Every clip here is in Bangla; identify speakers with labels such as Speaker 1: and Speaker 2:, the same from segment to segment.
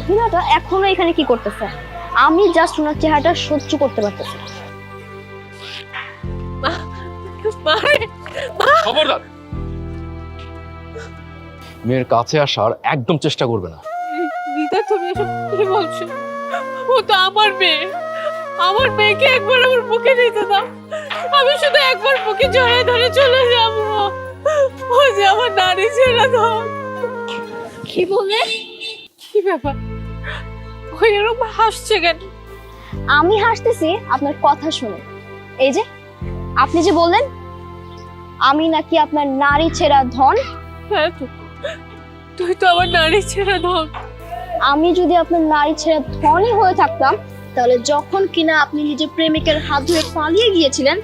Speaker 1: মহিলাটা এখনো এখানে কি করতেছে? আমি জাস্ট ওনার চেহারাটা সহ্য করতে পারতেছি না।
Speaker 2: খবরদার, মেয়ের কাছে আসার একদম চেষ্টা করবে না।
Speaker 3: রিতা, তুমি এসব কি বলছো? ও তো আমার মেয়ে। আমার মেয়েকে একবার আমার বুকে নিতে দাও। আমি শুধু একবার বুকে জড়িয়ে ধরে চলে যাব। ও যে আমার নারী ছেড়ে দাও।
Speaker 1: কি বললে?
Speaker 3: কি ব্যাপার? ও এরকম হাসছে কেন?
Speaker 1: আমি হাসতেছি আপনার কথা শুনে। এই যে আপনি যে বললেন আমি নাকি আপনার নারী ছেঁড়া ধন।
Speaker 3: হ্যাঁ তো, তুই তো আমার নারী ছেড়ে দাও।
Speaker 1: আমি যদি আপনার নারী ছেঁড়া ধনই হয়ে থাকতাম, তাহলে যখন কিনা আপনি নিজের প্রেমিকের হাত ধরে পালিয়ে গিয়েছিলেন,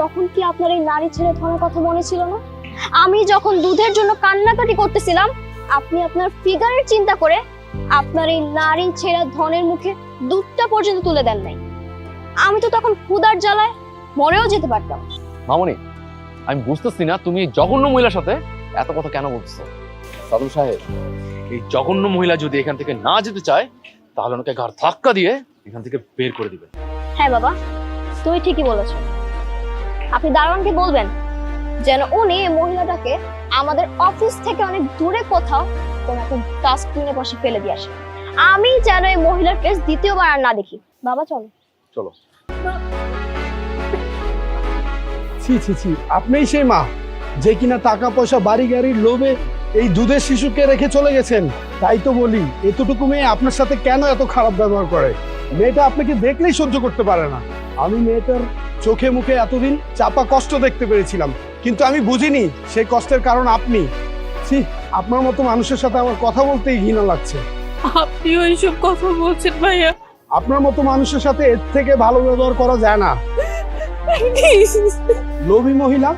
Speaker 1: তখন কি আপনার এই নারী ছেঁড়া ধনের কথা মনে ছিল না? আমি যখন দুধের জন্য কান্নাকাটি করতেছিলাম, আপনি আপনার ফিগারের চিন্তা করে আপনার এই নারী ছেঁড়া ধনের মুখে দুধটা পর্যন্ত তুলে দেন নাই। আমি তো তখন ক্ষুধার জ্বালায় মরেও যেতে পারতাম।
Speaker 2: মামনি, আমি বুঝতেছি না তুমি এই জঘন্য মহিলার সাথে এত কথা কেন বলছো। সাদুল সাহেব, এই জঘন্য মহিলা যদি এখান থেকে না যেতে চায়, তাহলে ওনাকে ঘাড় ধাক্কা দিয়ে এখান থেকে বের করে দিবেন।
Speaker 1: হ্যাঁ বাবা, তুমি ঠিকই বলেছো। আপনি দারোয়ানকে বলবেন যেন উনি এই মহিলাটাকে আমাদের অফিস থেকে অনেক দূরে কোথাও কোনো একটা ডাস্টবিনের পাশে ফেলে দিয়ে আসে। আমি যেন এই মহিলার কেস দ্বিতীয়বার আর না দেখি। বাবা চলো।
Speaker 2: চলো।
Speaker 4: ছি ছি ছি, আপনিই সেই মা যে কিনা টাকা পয়সা বাড়ি গাড়ির লোভে এই দুধের শিশুকে রেখে চলে গেছেন। তাই তো বলি, এতটুকু মেয়ে আপনার সাথে কেন এত খারাপ ব্যবহার করে? মেয়েটা আপনাকে দেখলেই সহ্য করতে পারে না। আমি মেয়েটার চোখে মুখে এতদিন চাপা কষ্ট দেখতে পেরেছিলাম, কিন্তু আমি বুঝিনি সেই কষ্টের কারণ আপনি। ছি, আপনার মতো মানুষের সাথে আমার কথা বলতেই ঘৃণা লাগছে।
Speaker 3: আপনিও এইসব কথা বলছেন ভাইয়া?
Speaker 4: আপনার মতো মানুষের সাথে এর থেকে ভালো ব্যবহার করা যায় না। লোভী মহিলা,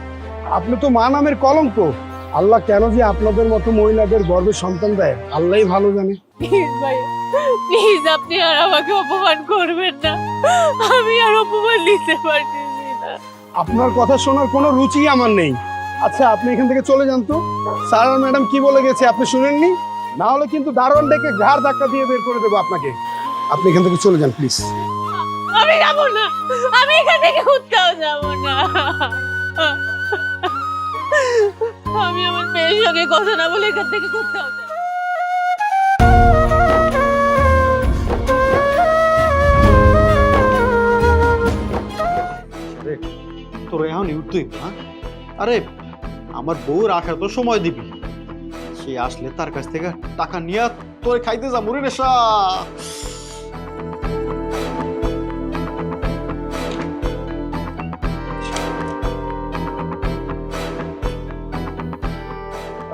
Speaker 4: আপনি তো মা নামের কলঙ্ক। আল্লাহ কেন যে আপনাদের মতো মহিলাদের গর্ভে সন্তান দেয়, আল্লাহই ভালো জানে।
Speaker 3: প্লিজ ভাইয়া, প্লিজ আপনি আর আমাকে অপমান করবেন না। আমি আর অপমান নিতে পারতেছি না।
Speaker 4: আপনার কথা শোনার কোনো রুচি আমার নেই। আচ্ছা, আপনি এখান থেকে চলে যান তো। স্যার আর ম্যাডাম কি বলে গেছে আপনি শুনেননি? না হলে কিন্তু দারোয়ান ডেকে ঘাড় ধাক্কা দিয়ে বের করে দেবো আপনাকে। আপনি এখান থেকে চলে যান প্লিজ।
Speaker 3: আমি যাবো না, আমি এখান থেকে কোথাও যাবো না। আমি আমার মেয়ের সঙ্গে কথা না বলে এখান থেকে কোথাও যাবো না।
Speaker 5: তোর এখন উঠতেই না। আরে আমার বউর আসার তো সময় দিবি, সে আসলে তার কাছ থেকে টাকা নিয়ে তোর খাইতে যাবো রে নেশা।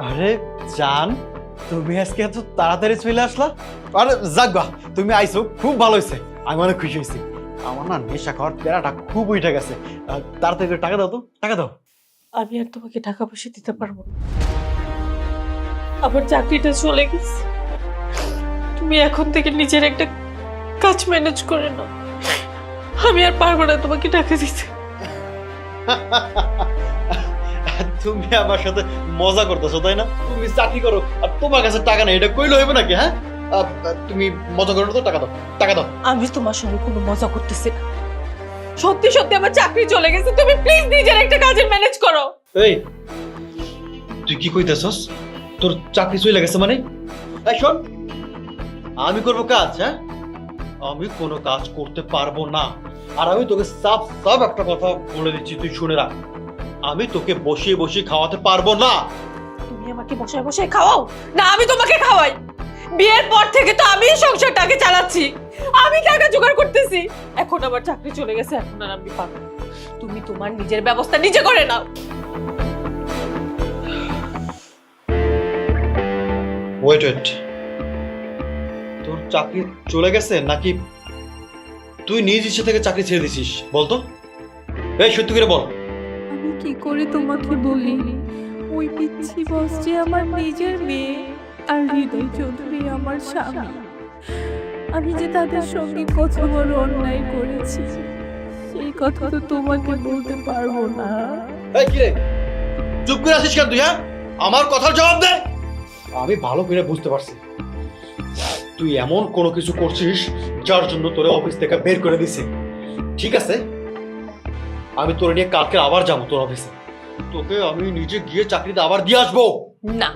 Speaker 5: আরে জান, তুমি আজকে এত তাড়াতাড়ি চলে আসলা? আরে যাক, তুমি আইছো খুব ভালো হয়েছে, আমি অনেক খুশি হয়েছি। আমার না নেশা খাওয়ার প্যারাটা খুব উঠে গেছে। তাড়াতাড়ি করে টাকা দাও তো, টাকা দাও।
Speaker 3: আমি আর তোমাকে টাকা পয়সা দিতে পারবো না, আমার চাকরিটা চলে গেছে। তুমি এখন থেকে নিজের একটা কাজ ম্যানেজ করে নাও। আমি আর পারবো না তোমাকে টাকা দিতে।
Speaker 5: তুমি আমার সাথে মজা করতেছো তাই না? তুমি চাকরি করো আর তোমার কাছে টাকা নেই, এটা কইলে হইবে নাকি? হ্যাঁ, তুমি মজা করো তো, টাকা দাও, টাকা দাও।
Speaker 3: আমি তোমার সঙ্গে কোনো মজা করতেছি না। সত্যি সত্যি আমার চাকরি চলে গেছে, তুমি প্লিজ নিজের একটা কাজের ম্যানেজ করো।
Speaker 5: এই তুই কি কইতেছস? তোর চাকরি চলে গেছে মানে? এই শোন, আমি করব কাজ? হ্যাঁ, আমি কোনো কাজ করতে পারবো না। আর আমি তোকে সাফ সাফ একটা কথা বলে দিচ্ছি, তুই শুনে রাখ, আমি তোকে বসিয়ে বসিয়ে খাওয়াতে পারবো না।
Speaker 3: তুমি আমাকে বসায় বসায় খাওয়াও না আমি তোমাকে খাওয়াই? বিয়ের পর থেকে তো আমি সংসারটাকে চালাচ্ছি, আমি টাকা জোগাড় করতেছি। এখন আমার চাকরি চলে গেছে, এখন আর আমি পাবো না। তুমি তোমার নিজের ব্যবস্থা নিজে করে নাও।
Speaker 5: ওয়েট ওয়েট, তোর চাকরি চলে গেছে নাকি তুই নিজ ইচ্ছে থেকে চাকরি ছেড়ে দিছিস? বলতো, এই সত্যি করে বল।
Speaker 6: আমি কি করে তোমাকে বলি, ওই পিচ্ছি বস যে আমার নিজের মেয়ে আর হৃদয় চৌধুরী আমার স্বামী। আমি যে তাদের সঙ্গে কত বড় অন্যায় করেছি সেই কথা তো তোমাকে বলতে পারবো না।
Speaker 5: এই কি রে, চুপ করে আছিস কেন তুই? হ্যাঁ, আমার কথার জবাব দে। আমি ভালো করে বুঝতে পারছি তুই এমন কোনো কিছু করছিস যার জন্য তোরে অফিস থেকে বের করে দিছে। ঠিক আছে, আমি তোরে নিয়ে কালকে আবার যাবো তোর অফিসে, তোকে আমি নিজে গিয়ে চাকরিতে আবার দিয়ে আসবো।
Speaker 3: না,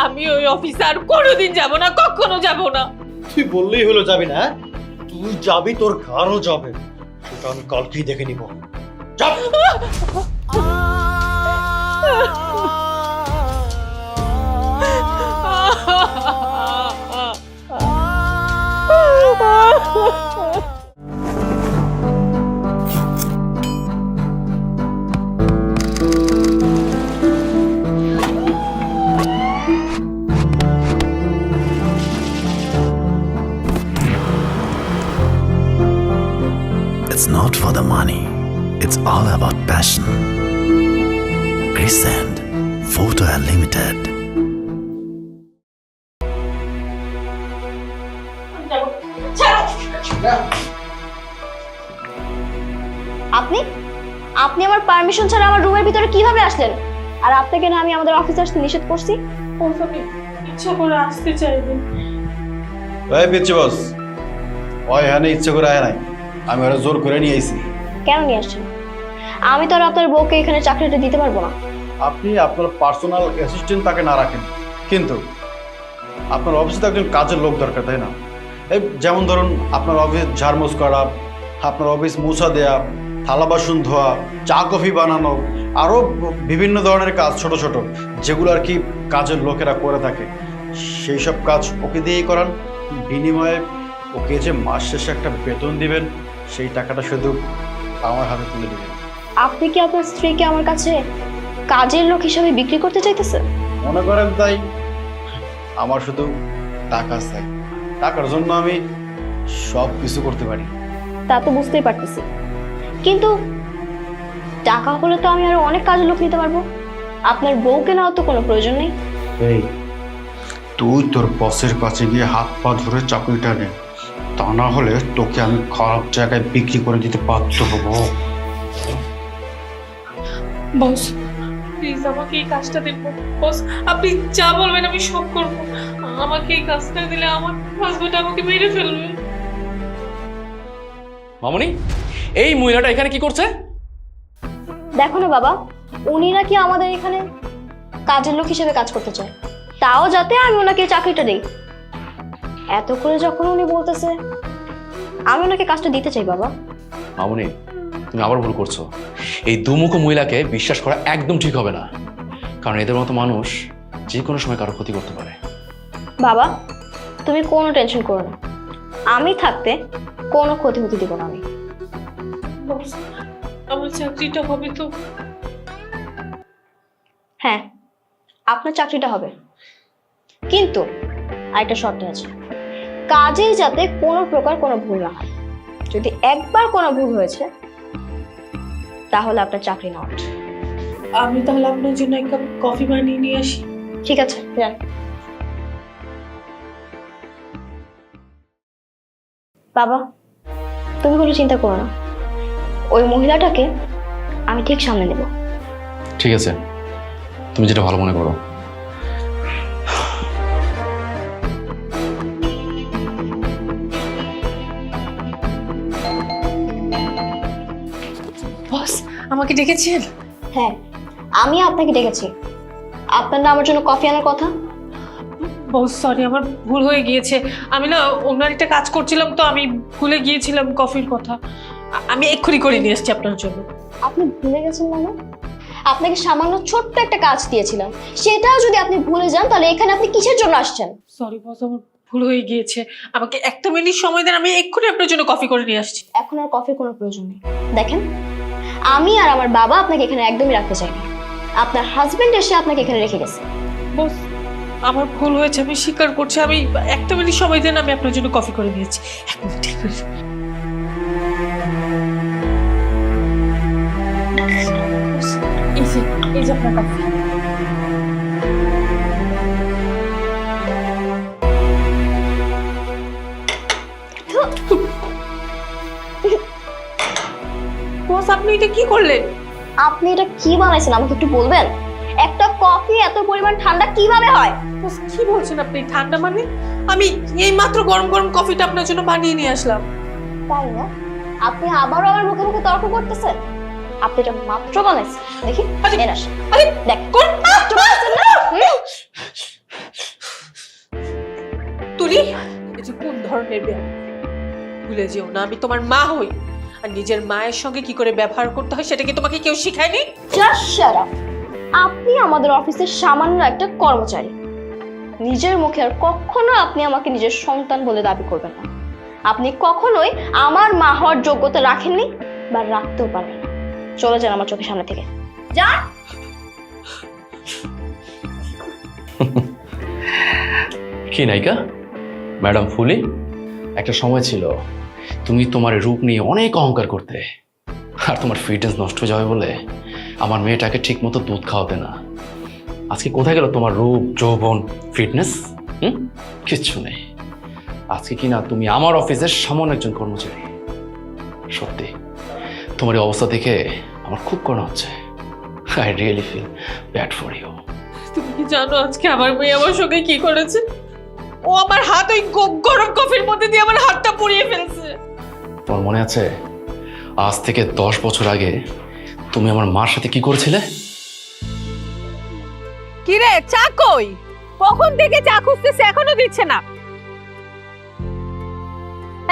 Speaker 3: আমি ওই অফিসে আর কোনোদিন যাব না, কখনো যাব না।
Speaker 5: তুই বললেই হলো যাবি না? তুই যাবি, তোর ঘরও যাবে, সেটা আমি কালকেই দেখে নিব। যা।
Speaker 7: It's not for the money, it's all about passion. Crescent Photo Unlimited.
Speaker 1: আপনি আপনি আমার পারমিশন ছাড়া আমার রুমের ভিতরে কিভাবে আসলেন? আর আপনাকে না আমি আমাদের অফিসে আসতে নিষেধ করছি?
Speaker 3: আমি ইচ্ছা করে আসতে চাইনি।
Speaker 8: ভাই পিচ্ছি বস, ওই হ্যাঁ ইচ্ছে করে আয় নাই, আমি ওরা জোর করে নিয়ে আইছি।
Speaker 1: কেন নিয়ে আসছেন? আমি তো আর আপনার বউকে এখানে চাকরিটা দিতে পারবো না।
Speaker 8: আপনি আপনার পার্সোনাল অ্যাসিস্ট্যান্ট তাকে না রাখেন, কিন্তু আপনার অফিসে তো একজন কাজের লোক দরকার, তাই না? এই যেমন ধরুন আপনার অফিস ঝাড়মোছ করা, আপনার অফিস মুছা দেয়া, থালা বাসন ধোয়া, চা কফি বানানো, আরও বিভিন্ন ধরনের কাজ ছোট ছোট যেগুলো আর কি কাজের লোকেরা করে থাকে, সেই সব কাজ ওকে দিয়েই করান। বিনিময়ে ওকে যে মাস শেষে একটা বেতন দিবেন, সেই টাকাটা শুধু আমার হাতে তুলে দিবেন।
Speaker 1: আপনি কি আপনার স্ত্রীকে আমার কাছে কাজের লোক হিসেবে বিক্রি করতে চাইতেছেন?
Speaker 8: মনে করেন তাই। আমার শুধু টাকা চাই, টাকার জন্য আমি সব কিছু করতে পারি।
Speaker 1: তা তো বুঝতেই পারতেছি, কিন্তু টাকা হলে তো আমি আরো অনেক কাজের লোক নিতে পারবো। আপনার বউকে নেওয়ার তো কোনো প্রয়োজন নেই।
Speaker 8: এই তুই তোর বসের কাছে গিয়ে হাত পা ধরে চাকরিটা নে, তা না হলে তোকে আমি খারাপ জায়গায় বিক্রি করে দিতে বাধ্য হবো।
Speaker 3: বস প্লিজ আমাকে এই কাজটা দিন। বস আপনি যা বলবেন আমি সব করব। আমাকে এই কাজটা দিলে আমার হাজবেন্ড আমাকে মেরে ফেলবে।
Speaker 2: মামনি, এই মহিলাটা এখানে কি করছে?
Speaker 1: দেখো না বাবা, উনি নাকি আমাদের এখানে কাজের লোক হিসেবে কাজ করতে চায়, তাও যাতে আমি ওনাকে চাকরিটা দিই। এত করে যখন উনি বলতেছে, আমি ওনাকে কাজটা দিতে চাই। বাবা
Speaker 2: মামনি, তুমি আবার ভুল করছো। এই দুমুখো মহিলাকে বিশ্বাস করা একদম ঠিক হবে না, কারণ এদের মতো মানুষ যে কোনো সময় কারো ক্ষতি করতে পারে।
Speaker 1: বাবা তুমি কোনো টেনশন করো না, আমি থাকতে কোনো ক্ষতি হতে দিব না আমি।
Speaker 3: বস আমার চাকরিটা হবে তো?
Speaker 1: হ্যাঁ, আপনার চাকরিটা হবে, কিন্তু আরেকটা শর্ত আছে, কাজে যাতে কোনো প্রকার কোনো ভুল না হয়। যদি একবার কোনো ভুল হয়েছে তাহলে আপনার চাকরি নট।
Speaker 3: আমি তাহলে আপনার জন্য এক কাপ কফি বানিয়ে নিয়ে আসি।
Speaker 1: ঠিক আছে, যান। বাবা তুমি কোনো চিন্তা করো না, ওই মহিলাটাকে আমি ঠিক সামনে নেব।
Speaker 2: ঠিক আছে, তুমি যেটা ভালো মনে করো।
Speaker 3: বস আমাকে ডেকেছেন?
Speaker 1: হ্যাঁ, আমি আপনাকে ডেকেছি। আপনার না আমার জন্য কফি আনার কথা।
Speaker 3: বস সরি, আমার ভুল হয়ে গিয়েছে। আমি না ওনার একটা কাজ করছিলাম, তো আমি ভুলে গিয়েছিলাম কফির কথা। আমি এক্ষুনি করে নিয়ে এসেছি আপনার জন্য।
Speaker 1: আপনি ভুলে গেছেন মানে? আপনাকে সামান্য ছোট্ট একটা কাজ দিয়েছিলাম, সেটাও যদি আপনি ভুলে যান তাহলে এখানে আপনি কিসের জন্য আসছেন?
Speaker 3: সরি বস, আমার ভুল হয়ে গিয়েছে। আমাকে একটা মিনিট সময় দেন, আমি এক্ষুনি আপনার জন্য কফি করে নিয়ে আসছি।
Speaker 1: এখন আর কফির কোনো প্রয়োজন নেই। দেখেন, আমি আর আমার বাবা আপনাকে এখানে একদমই রাখতে চাই না। আপনার হাজবেন্ড এসে আপনাকে এখানে রেখে গেছে।
Speaker 3: বস আমার ভুল হয়েছে, আমি স্বীকার করছি। আমি একটা মিনিট সময় দেন, আমি আপনার জন্য কফি করে নিয়েছি। এক মিনিট, ঠিক আছে। এই যে আপনার কফি। বস আপনি এটা কি করলেন?
Speaker 1: আপনি এটা কি বানাইছেন আমাকে একটু বলবেন? একটা কফি এত পরিমাণ ঠান্ডা কিভাবে হয়?
Speaker 3: বস কি বলছেন আপনি? ঠান্ডা মানে? আমি এই মাত্র গরম গরম কফিটা আপনার জন্য বানিয়ে নিয়ে আসলাম।
Speaker 1: তাই না? আপনি আবারও আমার মুখে মুখে তর্ক করতেছেন। আপনি এটা মাত্র বানাইছেন, দেখি
Speaker 3: আরে,
Speaker 1: এর আসেন।
Speaker 3: আরে
Speaker 1: দেখ
Speaker 3: কোন
Speaker 1: মাত্র বানাইছেন না? হুম?
Speaker 3: তুলি, এটা কোন ধরনের ব্যাপার? ভুলে যেও না আমি তোমার মা হই, আর নিজের মায়ের সঙ্গে কি করে ব্যবহার করতে হয় সেটা কি তোমাকে কেউ শিখায়নি?
Speaker 1: Just shut up. আপনি আমাদের অফিসের সামান্য একটা কর্মচারী। নিজের মুখে আর কখনো আপনি আমাকে নিজের সন্তান বলে দাবি করবেন না। আপনি কখনোই আমার মা হওয়ার যোগ্যতা রাখেননি বা রাখতেও পারবেন না। চলে যান আমার চোখের সামনে থেকে, যান।
Speaker 2: কি নায়িকা ম্যাডাম ফুলি, একটা সময় ছিল তুমি তোমার রূপ নিয়ে অনেক অহংকার করতে, আর তোমার ফিটনেস নষ্ট হয়ে যাবে বলে আমার মেয়েটাকে ঠিক মতো দুধ খাওয়াতে না। আজকে কোথায় গেল তোমার রূপ, যৌবন, ফিটনেস? কিচ্ছু নেই। আজকে কি না তুমি আমার অফিসের সামান্য একজন কর্মচারী। সত্যি তোমার এই অবস্থা দেখে আমার খুব করুণা হচ্ছে। I really feel bad for you.
Speaker 3: তুমি কি জানো আজকে আমার মেয়ে আমার সঙ্গে কি করেছে? ও আমার হাত ওই গরম কফির মধ্যে দিয়ে আমার হাতটা পুড়িয়ে ফেলছে।
Speaker 2: তোমার মনে আছে আজ থেকে 10 বছর আগে তুমি আমার মার সাথে কি করেছিলে?
Speaker 3: কি রে, চা কই? কখন থেকে চা খুঁজতেছে, এখনো দিচ্ছে না।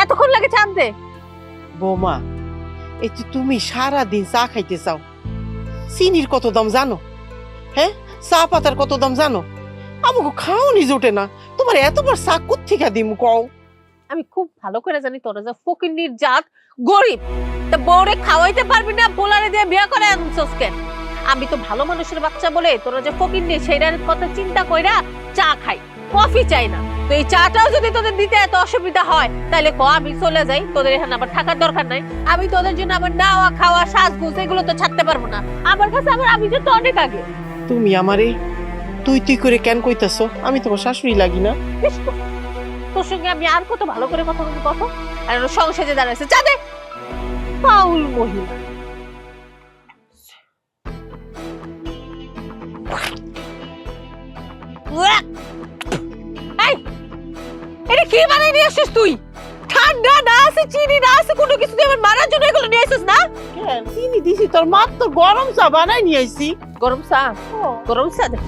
Speaker 3: এতক্ষণ লাগে চা আনতে?
Speaker 9: বৌমা, এই যে তুমি সারা দিন চা খাইতে চাও, চিনির কত দাম জানো? হ্যাঁ, চা পাতার কত দাম জানো? আমাকে খাওয়ানি জোটে না, তোমার এতবার চা কোত্থেকে দিমু কও?
Speaker 3: আমি খুব ভালো করে জানি তোরা যে ফকিন্নির জাত, গরিব, তা বউরে খাওয়াইতে পারবি না, পোলারে দিয়ে বিয়ে করে আনছস কেন? আমি তো ভালো মানুষের বাচ্চা বলে তোরা যে ফকিন্নি সেইটার কথা চিন্তা কইরা চা খাই, কফি চাই না। তো এই চাটাও যদি তোদের দিতে এত অসুবিধা হয় তাহলে ক আমি চলে যাই, তোদের এখানে আবার থাকার দরকার নাই। আমি তোদের জন্য আমার নাওয়া খাওয়া সাজগোজ এগুলো তো ছাড়তে পারবো না। আমার কাছে আমার আমি যে তো অনেক আগে।
Speaker 9: তুমি আমারে তুই তুই করে কেন কইতাছো? আমি তোমার শাশুড়ি লাগি না?
Speaker 3: বেশ তো। তোর সঙ্গে আমি আর কত ভালো করে কথা বলবো কত, আর সংসারে দাঁড়াইছে চা দে, পাউল মহিলা। এই, এটা কি বানাই নিয়ে আসছিস তুই? ঠান্ডা না আছে, চিনি না আছে, কোনো কিছু দিয়ে আমার মারার জন্য এগুলো নিয়ে আসছিস না?
Speaker 9: কেন চিনি দিছি তোর মাত্র গরম চা বানাই নিয়ে আইছি।
Speaker 3: গরম চা, গরম চা দে।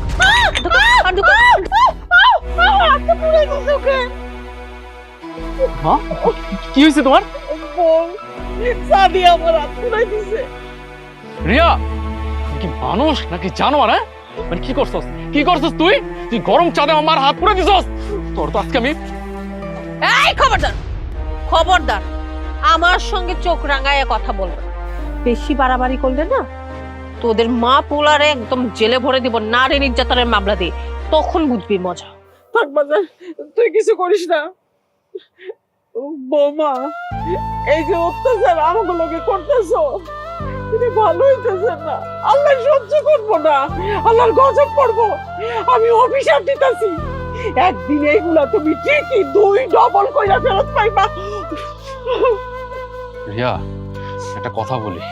Speaker 2: কি হয়েছে তোমার?
Speaker 9: চা দিয়ে আমার হাত পুরাই দিছে।
Speaker 2: রিয়া কি মানুষ নাকি জানোয়ার? হ্যাঁ, মানে কি করছস? কি করছস তুই? তুই গরম চা দিয়ে আমার হাত পুড়ে দিছস। তোর তো আজকে আমি
Speaker 3: এই খবরদার, খবরদার আমার সঙ্গে চোখ রাঙায় কথা বলবে না। বেশি বাড়াবাড়ি করলে না তোদের মা পোলারে একদম জেলে ভরে দিব, নারী নির্যাতনের মামলা দিয়ে, তখন বুঝবি মজা।
Speaker 9: থাক বাজার, তুই কিছু করিস না। বৌমা, এই যে অত্যাচার আমাকে লোকে করতেছো, তুমি ভালো হইতেছে না। আল্লাহ সহ্য করবো না, আল্লাহর গজব পড়বো। আমি অভিশাপ দিতেছি, একদিন এইগুলা তুমি ঠিকই 2 ডবল কইরা ফেরত পাইবা।
Speaker 2: রিয়া একটা কথা বলি,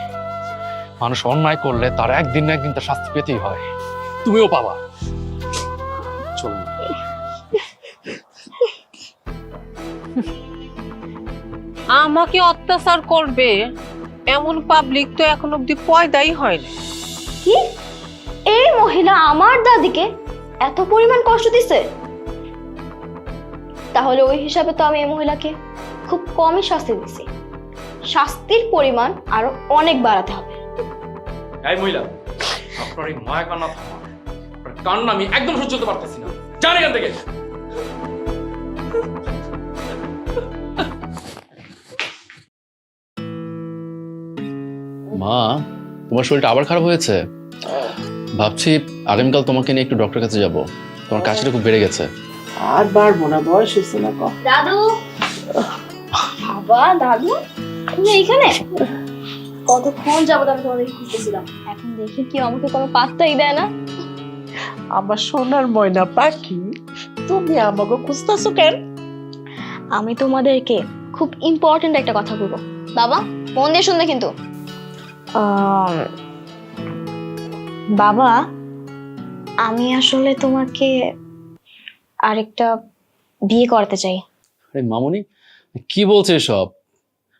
Speaker 2: মানুষ অন্যায় করলে তার একদিন না একদিন তার শাস্তি পেতেই হয়। তুমিও পাবা। চল।
Speaker 3: আমাকে অত্যাচার করবে এমন পাবলিক তো এখন অব্দি পয়দাই হয়নি।
Speaker 1: কি এই মহিলা আমার দাদিকে এত পরিমাণ কষ্ট দিছে? তাহলে ওই হিসাবে তো আমি এই মহিলাকে খুব কমই শাস্তি দিছি। শাস্তির পরিমাণ আরো অনেক বাড়াতে হবে।
Speaker 2: এই মহিলা, আপনার এই মায়া কান্না থামা। আপনার কান্না আমি একদম সহ্য করতে পারতেছি না। জান এখান থেকে। মা, তোমার শরীরটা আবার খারাপ হয়েছে? ভাবছি আগামীকাল তোমাকে নিয়ে একটু ডক্টরের কাছে যাব। তোমার কাশিটা খুব বেড়ে গেছে।
Speaker 9: আর বাড়বো না, বয়স হয়েছে না।
Speaker 1: দাদু, বাবা, দাদু তুমি এইখানে? কতক্ষণ যাবত আমি তোমাদের খুঁজতেছিলাম। এখন দেখি কি আমাকে কোনো পাত্তাই দেয় না।
Speaker 9: আমার সোনার ময়না পাখি, তুমি আমাকে খুঁজতেছো কেন?
Speaker 1: আমি তোমাদেরকে খুব ইম্পর্টেন্ট একটা কথা বলবো। বাবা মন দিয়ে শুনবে কিন্তু। বাবা, আমি আসলে তোমাকে আরেকটা বিয়ে করতে চাই।
Speaker 2: আরে মামুনি, কি বলছে এসব?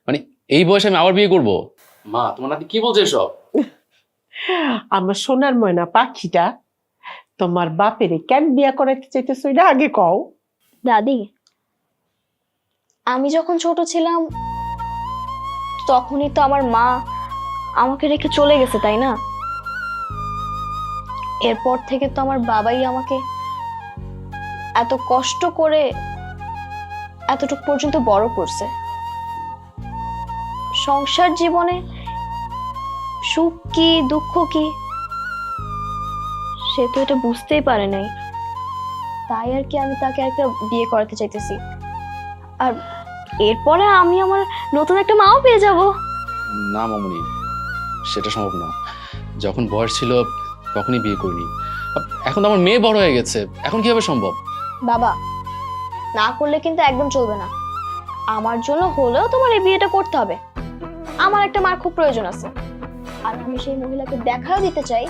Speaker 2: মানে এই বয়সে আমি আবার বিয়ে করব? মা, তোমার নাতি কি বলছে এসব?
Speaker 9: আমার সোনার ময়না পাখিটা তোমার বাপেরে কেন বিয়া করাইতে চাইতেছো এটা আগে কও।
Speaker 1: দাদি, আমি যখন ছোট ছিলাম তখনই তো আমার মা আমাকে রেখে চলে গেছে, তাই না? এরপর থেকে তো আমার বাবাই আমাকে এত কষ্ট করে এতটুকু পর্যন্ত বড় করছে। সংসার জীবনে সুখ কি দুঃখ কি সে তো এটা বুঝতেই পারে নাই, তাই আর কি আমি তাকে একটা বিয়ে করাতে চাইতেছি। আর এরপরে আমি আমার নতুন একটা মাও পেয়ে যাব।
Speaker 2: না মামুনি, সেটা সম্ভব না। যখন বয়স ছিল তখনই বিয়ে করিনি। এখন তো আমার মেয়ে বড় হয়ে গেছে, এখন কিভাবে সম্ভব?
Speaker 1: বাবা, না করলে কিন্তু একদম চলবে না। আমার জন্য হলেও তোমার এই বিয়েটা করতে হবে। আমার একটা মার খুব প্রয়োজন আছে, আর আমি সেই মহিলাকে দেখাও দিতে চাই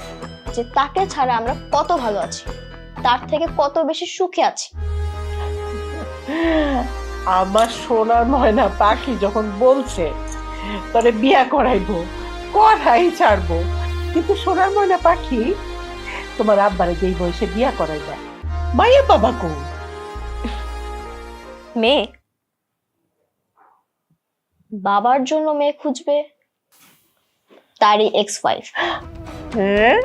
Speaker 1: যে তাকে ছাড়া আমরা কত ভালো আছি, তার থেকে কত বেশি সুখে আছি।
Speaker 9: আমার সোনার ময়না পাখি যখন বলছে তোরে বিয়া করাইবো, করাই ছাড়বো, কিন্তু সোনার ময়না পাখি তোমার আব্বারে যেই বয়সে বিয়া করাইবা, মাইয়া বাবা কো?
Speaker 1: মেয়ে বাবার জন্য মেয়ে খুঁজবে, তারই ex-wife।
Speaker 9: হ্যাঁ,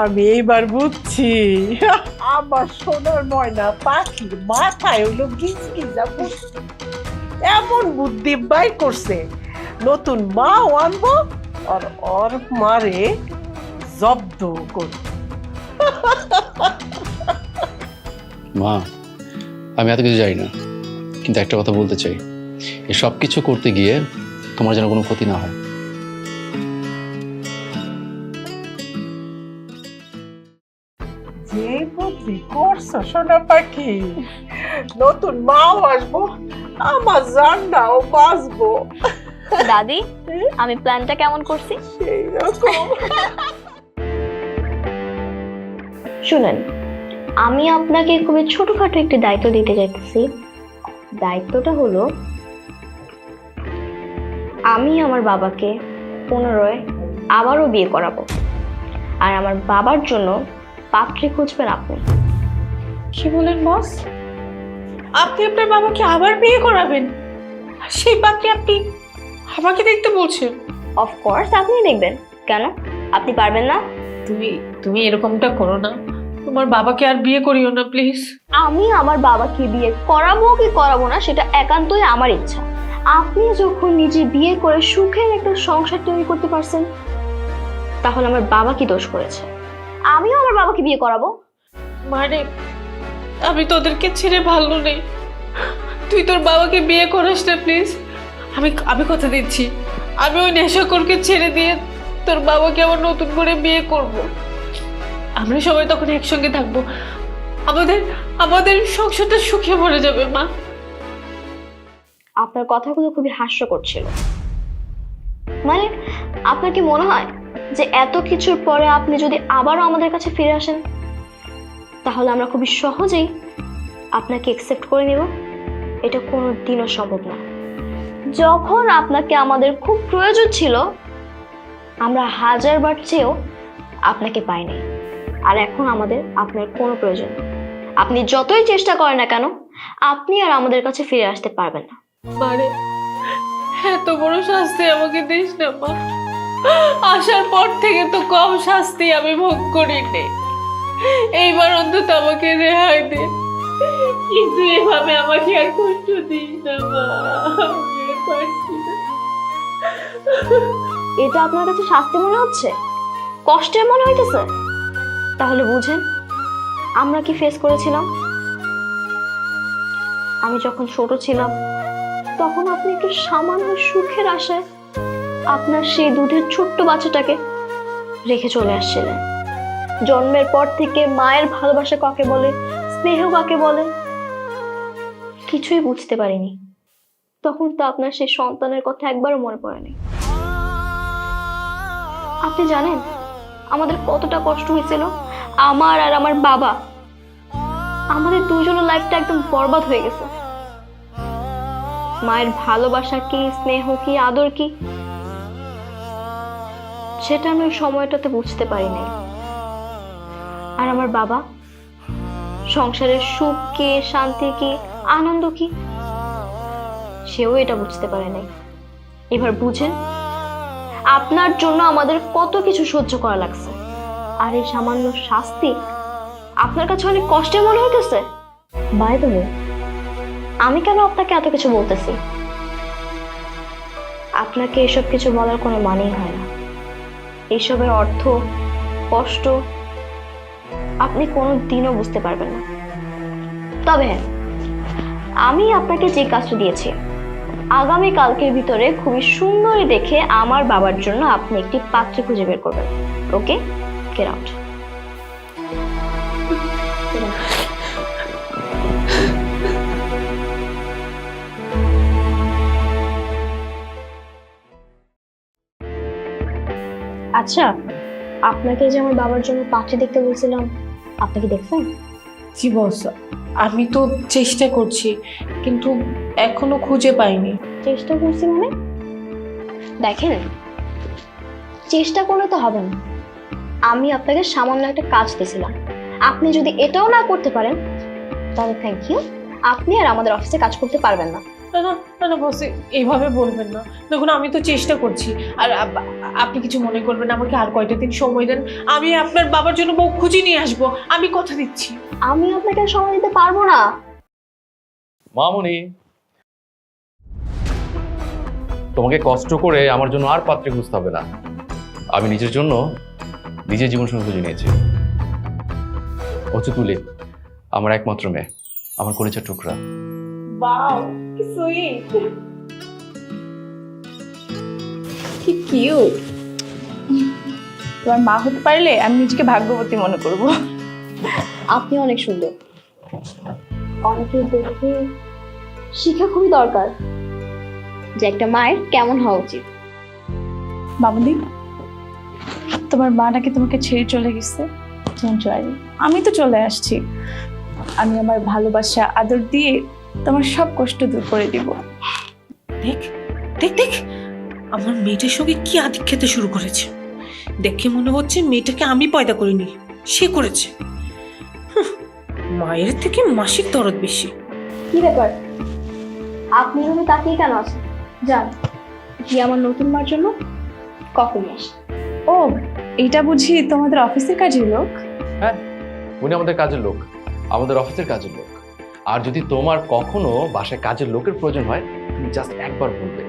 Speaker 9: আমি এইবার বুঝছি আমার সোনার ময়না পাখির মাথায় হইলো গিজগিজা বুদ্ধি। এমন বুদ্ধি বাই করছে, নতুন মাও আনবো আর ওর মারে জব্দ করব।
Speaker 2: মা, আমি এত কিছু জানি না, কিন্তু একটা কথা বলতে চাই, এই সব কিছু করতে গিয়ে তোমার যেন কোনো ক্ষতি না হয়।
Speaker 9: যে বুদ্ধি করছো সোনা পাখি, নতুন মাও আসবো, আমার জানটাও বাঁচবো।
Speaker 1: দাদি, আমি প্ল্যানটা কেমন করছি
Speaker 9: সেই রকম।
Speaker 1: শুনেন, আমি আপনাকে খুবই ছোটখাটো একটি দায়িত্ব দিতে চাইতেছি। দায়িত্বটা হলো, আমি আমার বাবাকে পুনরায় আবারও বিয়ে করাবো, আর আমার বাবার জন্য পাত্রী খুঁজবেন আপনি।
Speaker 3: কি বলেন বস? আপনি আপনার বাবাকে আবার বিয়ে করাবেন? আর সেই পাত্রী আপনি আমাকে দেখতে বলছেন?
Speaker 1: অফকোর্স আপনি দেখবেন, কেন আপনি পারবেন না?
Speaker 3: তুমি এরকমটা করো না, তোমার বাবাকে আর বিয়ে করিও না প্লিজ।
Speaker 1: আমি আমার বাবাকে বিয়ে করাবো কি করাবো না সেটা একান্তই আমার ইচ্ছা। আপনি যখন নিজে বিয়ে করে সুখের একটা সংসার তৈরি করতে পারছেন, তাহলে আমার বাবা কি দোষ করেছে? আমিও আমার বাবাকে বিয়ে করাবো।
Speaker 3: মানে আমি তোদেরকে ছেড়ে ভালো নেই, তুই তোর বাবাকে বিয়ে করিস না প্লিজ। আমি কথা দিচ্ছি, আমি ওই নেশাখোরকে ছেড়ে দিয়ে তোর বাবাকে আবার নতুন করে বিয়ে করব। আমরা সবাই তখন একসঙ্গে থাকবো, আমাদের সংসারটা সুখে ভরে যাবে মা।
Speaker 1: আপনার কথাগুলো খুবই হাস্যকর ছিল। মানে আপনার কি মনে হয় যে এত কিছুর পরে আপনি যদি আবারও আমাদের কাছে ফিরে আসেন, তাহলে আমরা খুবই সহজেই আপনাকে একসেপ্ট করে নেব? এটা কোনো দিনও সম্ভব না। যখন আপনাকে আমাদের খুব প্রয়োজন ছিল, আমরা হাজারবার চেয়েও আপনাকে পাইনি, আর এখন আমাদের আপনার কোনো প্রয়োজন নেই। আপনি যতই চেষ্টা করেন না কেন, আপনি আর আমাদের কাছে ফিরে আসতে পারবেন না।
Speaker 3: মারে, এত বড় শাস্তি আমাকে দিস না মা। আসার পর থেকে তো কম শাস্তি আমি ভোগ করিনি, এইবার অন্তত আমাকে রেহাই দে। কিন্তু এভাবে আমাকে আর কষ্ট দিস না মা, আমি আর পারছি না।
Speaker 1: এটা আপনার কাছে শাস্তি মনে হচ্ছে, কষ্টের মনে হইতেছে? তাহলে বুঝেন আমরা কি ফেস করেছিলাম। আমি যখন ছোট ছিলাম তখন আপনি একটু সামান্য সুখের আশায় আপনার সেই দুধের ছোট্ট বাচ্চাটাকে রেখে চলে আসছিলেন। জন্মের পর থেকে মায়ের ভালোবাসা কাকে বলে, স্নেহ কাকে বলে কিছুই বুঝতে পারিনি। তখন তো আপনার সেই সন্তানের কথা একবারও মনে পড়েনি। আপনি জানেন আমাদের কতটা কষ্ট হয়েছিল, আমার আর আমার বাবা। আমাদের দুজনের লাইফটা একদম বরবাদ হয়ে গেছে। মায়ের ভালোবাসা কি, স্নেহ কি, আদর কি, সেটা আমি ওই সময়টাতে বুঝতে পারি নাই। আর আমার বাবা, সংসারের সুখ কি, শান্তি কি, আনন্দ কি, সেও এটা বুঝতে পারে নাই। এবার বুঝেন আপনার জন্য আমাদের কত কিছু সহ্য করা লাগছে, আর এই সামান্য শাস্তি আপনার কাছে অনেক কষ্টের মনে হইতেছে। বাই দ্য ওয়ে, আমি কেন আপনাকে এত কিছু বলতেছি? আপনাকে এসব কিছু বলার কোনো মানেই হয় না। এইসবের অর্থ, কষ্ট আপনি কোনো দিনও বুঝতে পারবেন না। তবে হ্যাঁ, আমি আপনাকে যে কাজটা দিয়েছি, আগামী কালকের ভিতরে খুবই সুন্দরী দেখে আমার বাবার জন্য আপনি একটি পাত্রী খুঁজে বের করবেন। ওকে, গেট আউট। আচ্ছা, আপনাকে যে আমার বাবার জন্য পাত্রী দেখতে বলছিলাম, আপনি কি দেখছেন?
Speaker 3: জি বস, আমি তো চেষ্টা করছি কিন্তু এখনো খুঁজে পাইনি।
Speaker 1: চেষ্টা করছি মানে? দেখেন, চেষ্টা করলে তো হবে না। আমি আপনাকে সামান্য একটা কাজ দিয়েছিলাম, আপনি যদি এটাও না করতে পারেন তাহলে থ্যাংক ইউ, আপনি আর আমাদের অফিসে কাজ করতে পারবেন না।
Speaker 3: না না না না বস, এইভাবে বলবেন না। দেখুন আমি তো চেষ্টা করছি, আর আপনি কিছু মনে করবেন না, আমাকে আর কয়টা দিন সময় দেন, আমি আপনার বাবার জন্য বউ খুঁজে নিয়ে আসবো, আমি কথা দিচ্ছি।
Speaker 1: আমি আপনাকে আর সময় দিতে পারবো না।
Speaker 2: মামুনি, তোমাকে কষ্ট করে আমার জন্য আর পাত্রী খুঁজতে হবে না। আমি নিজের জন্য নিজের জীবন সঙ্গী খুঁজে নিয়েছি। হচ্ছে তুলে, আমার একমাত্র মেয়ে, আমার কলিজার টুকরা।
Speaker 3: ওয়াও, কি সুইট, কি কিউট।
Speaker 6: তোমার মা হতে পারলে আমি নিজেকে ভাগ্যবতী মনে করব।
Speaker 1: আপনি অনেক সুন্দর, অনেকে দেখে শিক্ষা খুবই দরকার যে একটা মায়ের কেমন হওয়া উচিত।
Speaker 6: বাবুদি, তোমার মা নাকি তোমাকে ছেড়ে চলে গেছে। আমি তো চলে আসছি। আমি আমার ভালোবাসা, আদর দিয়ে তোমার সব কষ্ট দূর করে দিব।
Speaker 3: দেখ দেখ দেখ, আমার মেয়েটার সঙ্গে কি আদিক খেতে শুরু করেছে। দেখে মনে হচ্ছে মেয়েটাকে আমি পয়দা করিনি, সে করেছে। মায়ের থেকে মাসির দরদ বেশি।
Speaker 1: কি ব্যাপার, আপনি এভাবে তাকিয়ে কেন আছেন? যান গিয়ে আমার নতুন মার জন্য কফি নিয়ে আসেন।
Speaker 6: ও, এটা বুঝি তোমাদের অফিসের কাজের লোক?
Speaker 2: হ্যাঁ, উনি আমাদের কাজের লোক, আমাদের অফিসের কাজের লোক। আর যদি তোমার কখনো বাসায় কাজের লোকের প্রয়োজন হয়, তুমি জাস্ট একবার বলবে,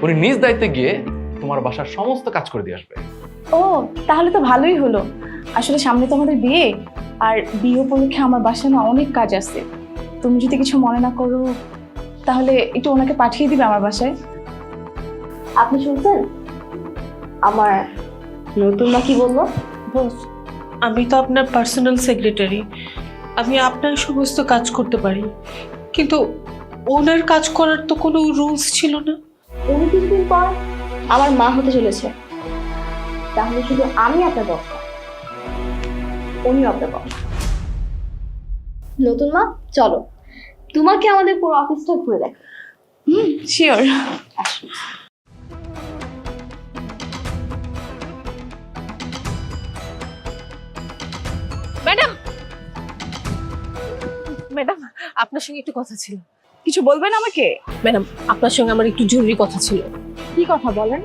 Speaker 2: উনি নিজ দায়িত্বে গিয়ে তোমার বাসার সমস্ত কাজ করে দিয়ে আসবে।
Speaker 6: ও, তাহলে তো ভালোই হলো। আসলে সামনে তো আমাদের বিয়ে, আর বিয়ে উপলক্ষে আমার বাসায় না অনেক কাজ আছে। তুমি যদি কিছু মনে না করো তাহলে একটু ওনাকে পাঠিয়ে দিবে আমার বাসায়।
Speaker 1: আপনি শুনছেন আমার নতুন মা কি বলবো?
Speaker 3: বস, আমি তো আপনার পার্সোনাল সেক্রেটারি, আমি আপনার সমস্ত কাজ করতে পারি, কিন্তু ওনার কাজ করার তো কোনো রুলস ছিল না।
Speaker 1: উনি কিছুদিন পর আমার মা হতে চলেছে, তাহলে শুধু আমি আপনার বস, উনি আপনার বস। নতুন মা, চলো তোমাকে আমাদের পুরো অফিসটা ঘুরে দেখ।
Speaker 6: শিওর।
Speaker 3: ম্যাডাম, ম্যাডাম আপনার সঙ্গে একটু কথা ছিল।
Speaker 6: কিছু বলবেন আমাকে?
Speaker 3: ম্যাডাম, আপনার সঙ্গে আমার একটু জরুরি কথা ছিল।
Speaker 6: কি কথা বলেন?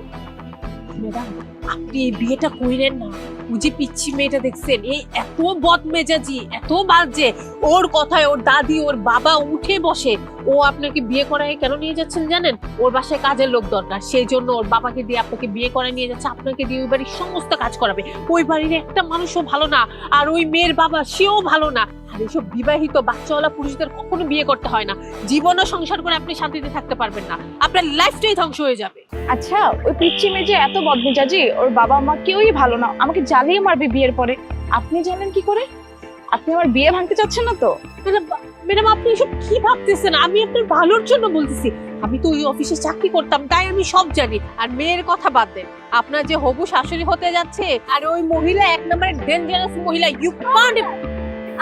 Speaker 3: ম্যাডাম, আপনি এই বিয়েটা কইলেন না। ওই যে পিচ্ছি মেয়েটা দেখছেন, এই এত বদমেজাজি, এত বাজে, ওর কথায় ওর দাদি ওর বাবা উঠে বসে। ও আপনাকে বিয়ে করায় কেন নিয়ে যাচ্ছেন জানেন? ওর বাসায় কাজের লোক দরকার, সেই জন্য ওর বাবাকে দিয়ে আপনাকে বিয়ে করায় নিয়ে যাচ্ছে। আপনাকে দিয়ে ওই বাড়ির সমস্ত কাজ করাবে। ওই বাড়ির একটা মানুষও ভালো না, আর ওই মেয়ের বাবা সেও ভালো না। আর এইসব বিবাহিত বাচ্চাওয়ালা পুরুষদের কখনো বিয়ে করতে হয় না। জীবনও সংসার করে আপনি শান্তিতে থাকতে পারবেন না, আপনার লাইফটাই ধ্বংস হয়ে যাবে।
Speaker 6: আচ্ছা, ওই পিচ্চি মেয়ে যে এত বদমেজাজি, ওর বাবা মা কেউই ভালো না, আমাকে জ্বালিয়ে মারবে বিয়ের পরে। আপনি জানেন কি করে? আপনি আমার বিয়ে ভাঙতে চাচ্ছেন না তো?
Speaker 3: ম্যাডাম, আপনি এসব কি ভাবতেছেন? আমি আপনার ভালোর জন্য বলতেছি। আমি তো ওই অফিসে চাকরি করতাম, তাই আমি সব জানি। আর মেয়ের কথা বাদ দেন, আপনার যে হবু শাশুড়ি হতে যাচ্ছে, আর ওই মহিলা এক নম্বরের ডেঞ্জারাস মহিলা। You can't.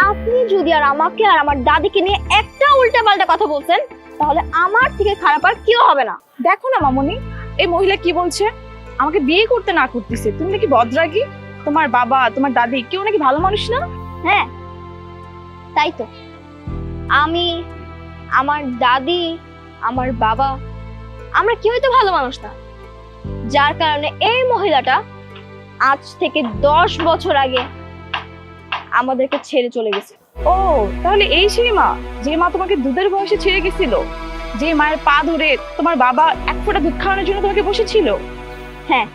Speaker 1: আপনি যদি আর আমাকে আর আমার দাদিকে নিয়ে একটা উল্টাপাল্টা কথা বলছেন, তাহলে আমার থেকে খারাপ আর কেউ হবে না।
Speaker 10: দেখো না মামনি, এই মহিলা কি বলছে, আমাকে বিয়ে করতে না করতেছে। তুমি নাকি বদরাগী, তোমার বাবা তোমার দাদি কেউ নাকি ভালো মানুষ না।
Speaker 1: হ্যাঁ তাই তো, আমি, আমার দাদি, আমার বাবা, আমরা কেউই তো ভালো মানুষ না, যার কারণে এই মহিলাটা আজ থেকে 10 বছর আগে আমাদেরকে ছেড়ে চলে গেছে।
Speaker 10: ও তাহলে এই সেই মা, যে মা তোমাকে দুধের বয়সে ছেড়ে গেছিল, যে মায়ের পা ধরে তোমার বাবা এক ফোঁটা দুধ খাওয়ানোর জন্য তোমাকে বসেছিল।
Speaker 1: হ্যাঁ,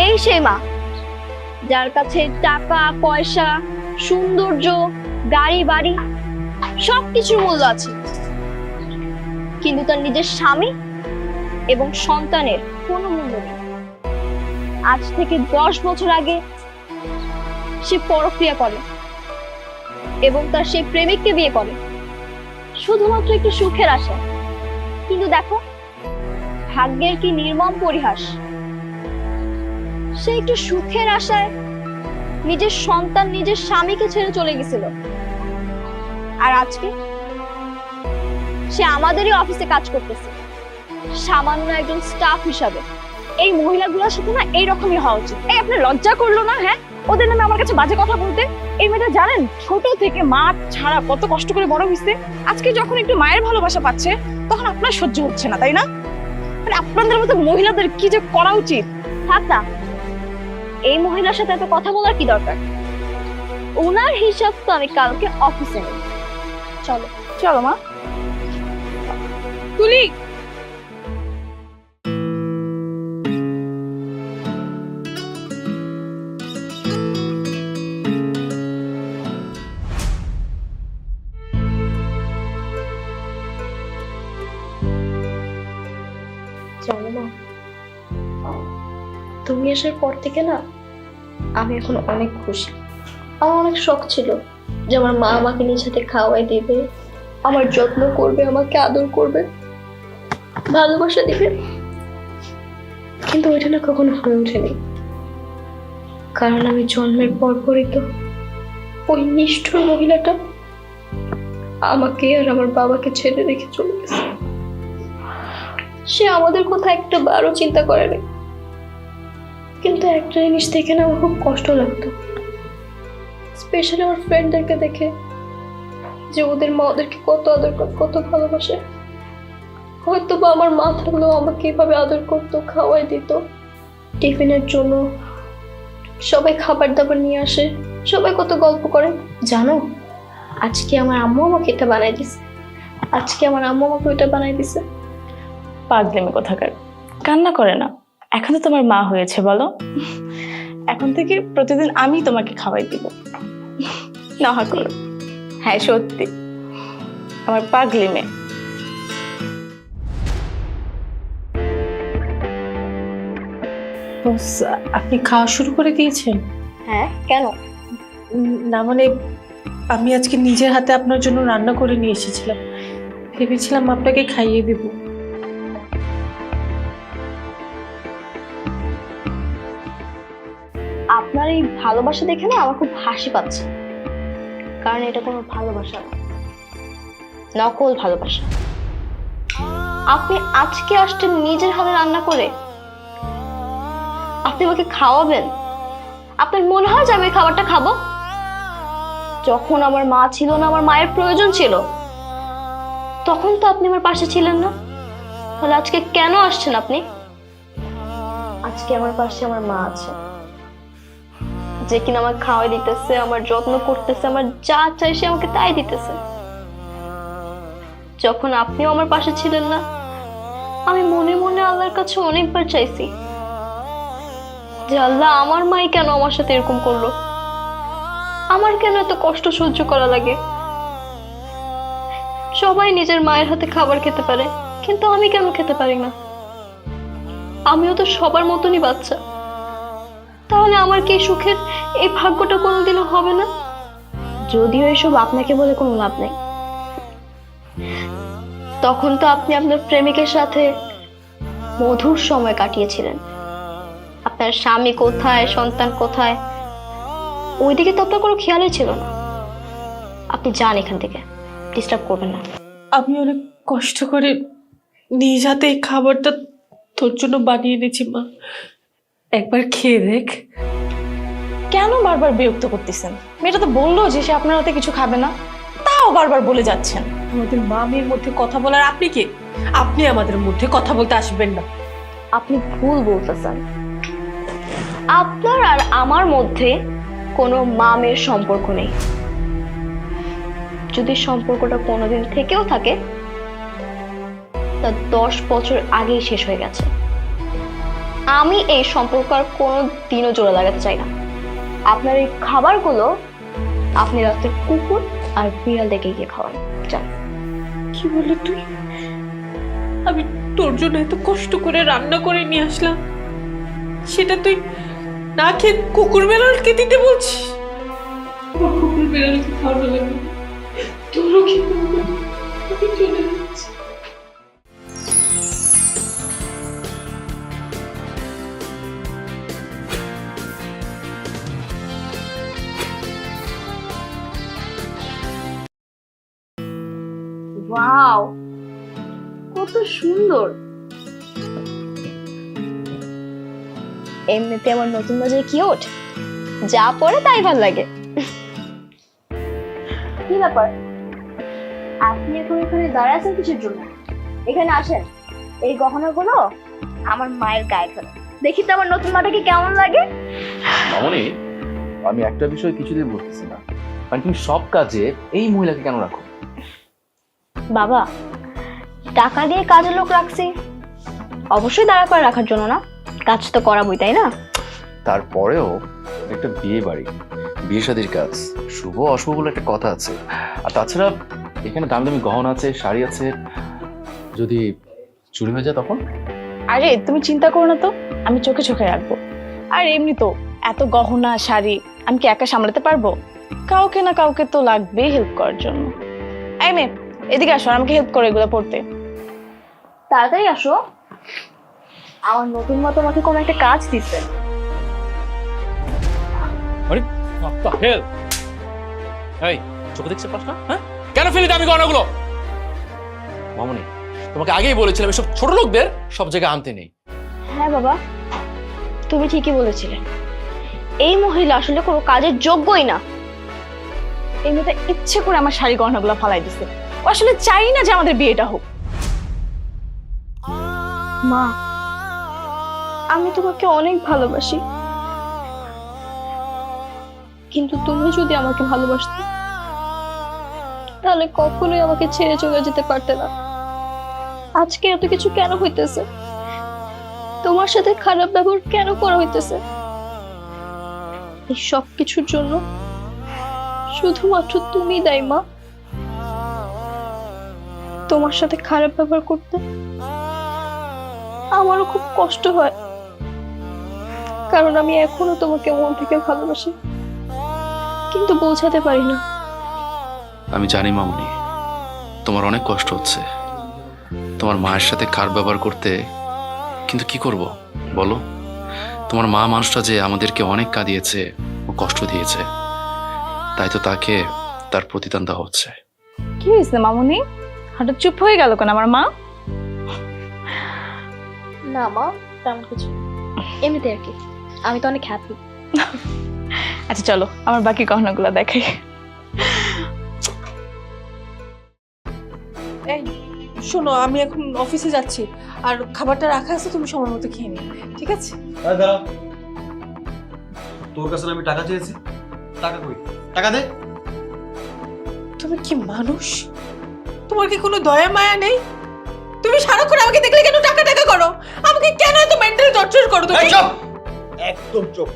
Speaker 1: এই সেই মা যার কাছে টাকা পয়সা, সৌন্দর্য, গাড়ি বাড়ি সবকিছুর মূল্য আছে, কিন্তু তার নিজের স্বামী এবং সন্তানের কোনো মূল্য নেই। আজ থেকে 10 বছর আগে সে পরক্রিয়া করে এবং তার সেই প্রেমিককে বিয়ে করে শুধুমাত্র একটু সুখের আশায়। কিন্তু দেখো, ভাগ্যের কি নির্মম পরিহাস, সে একটু সুখের আশায় নিজের সন্তান, নিজের স্বামীকে ছেড়ে চলে গেছিল, আর আজকে সে আমাদেরই অফিসে কাজ করতেছে সামান্য একজন স্টাফ হিসাবে।
Speaker 10: এই মহিলাগুলোর সাথে না এইরকমই হওয়া উচিত। এই আপনার লজ্জা করলো না? হ্যাঁ, ওদের নামে আমার কাছে বাজে কথা বলতে। এই মেয়েটা জানেন ছোট থেকে মা ছাড়া কত কষ্ট করে বড় হয়েছে, আজকে যখন একটু মায়ের ভালোবাসা পাচ্ছে তখন আপনার সহ্য হচ্ছে না, তাই না? মানে আপনাদের মতো মহিলাদের কি যে করা উচিত।
Speaker 1: থাক না, এই মহিলার সাথে এত কথা বলার কি দরকার? ওনার হিসাব তো আমি কালকে অফিসে নেব। চলো
Speaker 10: চলো মা। তুলি,
Speaker 1: জানো না, তুমি আসার পর থেকে না আমি এখন অনেক খুশি। আমার অনেক শখ ছিল যে আমার মা আমাকে নিজ হাতে খাওয়াই দিবে, আমার যত্ন করবে, আমাকে আদর করবে, ভালোবাসা দিবে, কিন্তু ওইটা না কখনো হয়ে ওঠেনি। কারণ আমি জন্মের পরপরই তো ওই নিষ্ঠুর মহিলাটা আমাকে আর আমার বাবাকে ছেড়ে রেখে চলে গেছে। সে আমাদের কথা একটা বারও চিন্তা করেনি, কিন্তু একটা জিনিস দেখে না আমার খুব কষ্ট লাগতো, স্পেশালি আমার ফ্রেন্ডদেরকে দেখে, যে ওদের মা ওদেরকে কত আদর করে, কত ভালোবাসে। হয়তো বা আমার মা থাকলেও আমাকে এভাবে আদর করতো, খাওয়াই দিত, টিফিনের জন্য সবাই খাবার দাবার নিয়ে আসে, সবাই কত গল্প করে। জানো, আজকে আমার আম্মু আমাকে এটা বানাই দিছে, আজকে আমার আম্মু আমাকে ওইটা বানাই দিছে।
Speaker 10: পাগলেমি কোথাকার, কান্না করে না, এখন তো তোমার মা হয়েছে, বলো এখন থেকে প্রতিদিন আমি তোমাকে খাওয়াই দিব, না করো। হ্যাঁ সত্যি, আমার পাগলি মেয়ে।
Speaker 3: আপনি খাওয়া শুরু করে দিয়েছেন?
Speaker 1: হ্যাঁ, কেন?
Speaker 3: না মানে আমি আজকে নিজের হাতে আপনার জন্য রান্না করে নিয়ে এসেছিলাম, ভেবেছিলাম আপনাকে খাইয়ে দিব।
Speaker 1: আপনার এই ভালোবাসা দেখে না আমার খুব হাসি পাচ্ছে, কারণ এটা কোনো ভালোবাসা না, নকল ভালোবাসা। আপনি আজকে আসছেন নিজের হাতে রান্না করে, আপনি আমাকে খাওয়াবেন। আপনার মনে হয় যে আমি এই খাবারটা খাবো? যখন আমার মা ছিল না, আমার মায়ের প্রয়োজন ছিল, তখন তো আপনি আমার পাশে ছিলেন না। তাহলে আজকে কেন আসছেন আপনি? আজকে আমার পাশে আমার মা আছে, যে কিনা আমার খাওয়াই দিতেছে, আমার যত্ন করতেছে, আমার যা চাই সে আমাকে তাই দিতেছে। যখন আপনিও আমার পাশে ছিলেন না, আমি মনে মনে আল্লাহর কাছে অনেকবার চাইছি যে আল্লাহ, আমার মাই কেন আমার সাথে এরকম করলো, আমার কেন এত কষ্ট সহ্য করা লাগে। সবাই নিজের মায়ের হাতে খাবার খেতে পারে, কিন্তু আমি কেন খেতে পারি না? আমিও তো সবার মতনই বাচ্চা, তাহলে আমার কি সুখের এই ভাগ্যটা কোনোদিনও হবে না? যদিও এসব আপনাকে বলে কোনো লাভ নেই, তখন তো আপনি আপনার প্রেমিকের সাথে মধুর সময় কাটিয়েছিলেন। আপনার স্বামী কোথায়, সন্তান কোথায়, ওইদিকে তো আপনার কোনো খেয়ালই ছিল না। আপনি যান এখান থেকে, ডিস্টার্ব করবেন না।
Speaker 3: আমি অনেক কষ্ট করে নিজ হাতে এই খাবারটা তোর জন্য বানিয়ে এনেছি মা, একবার খেয়ে দেখ।
Speaker 10: কেন বারবার বিরক্ত করতেছেন? মেয়েটা তো বললো যে সে আপনার হাতে কিছু খাবে না, তাও বারবার বলে যাচ্ছেন।
Speaker 3: আমাদের মা মেয়ের মধ্যে কথা বলার আপনি কে? আপনি আমাদের মধ্যে কথা বলতে আসবেন না।
Speaker 1: আপনি ভুল বলতেছেন। আপনার আর আমার মধ্যে কোনো মা মেয়ের সম্পর্ক নেই। যদি সম্পর্কটা কোনোদিন থেকেও থাকে তা 10 বছর আগেই শেষ হয়ে গেছে। আমি এই সম্পর্ক আর কোনো দিনও জোড়া লাগাতে চাই না। আপনার এই খাবারগুলো আপনি রাতে কুকুর আর বিড়াল দেখে গিয়ে খাওয়ান, যান।
Speaker 3: কি বললি তুই? আমি তোর জন্য এত কষ্ট করে রান্না করে নিয়ে আসলাম, সেটা তুই না খেয়ে কুকুর বেড়ালকে দিতে বলছিস? আমার কুকুর বেড়ালকে খাওয়ানো লাগবে, তোরও খেতে হবে। আমি চলে যাচ্ছি।
Speaker 1: ওয়াও, কত সুন্দর। এমনিতে আমার নতুন বাজার কিউট, যা পরে তাই ভাল লাগে। কি ব্যাপার, আপনি এখন এখানে দাঁড়ায় আছেন কিসের জন্য? এখানে আসেন, এই গহনাগুলো আমার মায়ের গায়ে ফেলে, দেখি তো আমার নতুন মাটাকে কেমন লাগে।
Speaker 2: মামনি, আমি একটা বিষয় কিছুতেই বুঝতেছি না, মানে তুমি সব কাজে এই মহিলাকে কেন রাখো?
Speaker 1: বাবা, টাকা দিয়ে কাজের লোক রাখছি, অবশ্যই দাঁড়া করে রাখার জন্য না, কাজ তো করাবই, তাই না?
Speaker 2: তারপরেও একটা বিয়ে বাড়ি, বিয়ে শাদীর কাজ, শুভ অশুভ বলে একটা কথা আছে। আর তাছাড়া এখানে দামি দামি গহনা আছে, শাড়ি আছে, যদি চুরি হয়ে যায় তখন?
Speaker 10: আরে তুমি চিন্তা করো না তো, আমি চোখে চোখে রাখবো। আর এমনি তো এত গহনা শাড়ি আমি কি একা সামলাতে পারবো? কাউকে না কাউকে তো লাগবেই হেল্প করার জন্য। এই মেয়ে, এদিকে আসো, আমাকে হেল্প করো এগুলো পড়তে।
Speaker 1: তাড়াতাড়ি আসো, আমার নতুন মতো আমাকে কোনো একটা কাজ দিচ্ছে।
Speaker 2: আরে আপা হেল্প, এই চোখে দেখতে পাস না? হ্যাঁ, কেন ফেলি দামি গহনাগুলো? মামনি, তোমাকে আগেই বলেছিলাম এসব ছোট লোকদের সব জায়গায় আনতে নেই।
Speaker 1: হ্যাঁ বাবা, তুমি ঠিকই বলেছিলে, এই মহিলা আসলে কোনো কাজের যোগ্যই না।
Speaker 10: এই মেয়েটা ইচ্ছে করে আমার শাড়ি গহনাগুলো ফালাই দিছে, ও আসলে চাই না যে আমাদের বিয়েটা হোক।
Speaker 1: মা, আমি তোমাকে অনেক ভালোবাসি, কিন্তু তুমি যদি আমাকে ভালোবাসতে তাহলে কখনোই আমাকে ছেড়ে চলে যেতে পারতে না। আজকে এত কিছু কেন হইতেছে? তোমার সাথে খারাপ ব্যবহার কেন করা হইতেছে? এই সব কিছুর জন্য শুধুমাত্র তুমি দায়ী মা। তোমার সাথে খারাপ ব্যবহার করতে আমারও খুব কষ্ট হয়, কারণ আমি এখনো তোমাকে মন থেকে ভালোবাসি, কিন্তু বোঝাতে পারি না।
Speaker 2: আমি জানি মামনি, তোমার অনেক কষ্ট হচ্ছে তোমার মায়ের সাথে খারাপ ব্যবহার করতে, কিন্তু কি করব বলো? তোমার মা মানুষটা যে আমাদেরকে অনেক কাঁদিয়েছে ও কষ্ট দিয়েছে, তাই তো তাকে তার প্রতিদান দেওয়া হচ্ছে।
Speaker 10: কি হয়েছে মামুনি, হঠাৎ চুপ হয়ে গেল কেন আমার মা?
Speaker 1: না মা, তেমন কিছু, এমনিতে আর কি, আমি তো অনেক হ্যাপি।
Speaker 10: আচ্ছা চলো আমার বাকি গহনাগুলো দেখাই।
Speaker 3: এই শোনো, আমি এখন অফিসে যাচ্ছি, আর খাবারটা রাখা আছে, তুমি সময় মতো খেয়ে নিও, ঠিক আছে?
Speaker 5: দাঁড়া, তোর কাছে না আমি টাকা চেয়েছি, টাকা কই? টাকা দে।
Speaker 3: তুমি কি মানুষ? তোমার কি কোনো দয়া মায়া নেই? তুমি সারাক্ষণ আমাকে দেখলে কেন টাকা টাকা করো? আমাকে কেন এত মেন্টাল টর্চার করো তুমি?
Speaker 5: এই চুপ! একদম চুপ!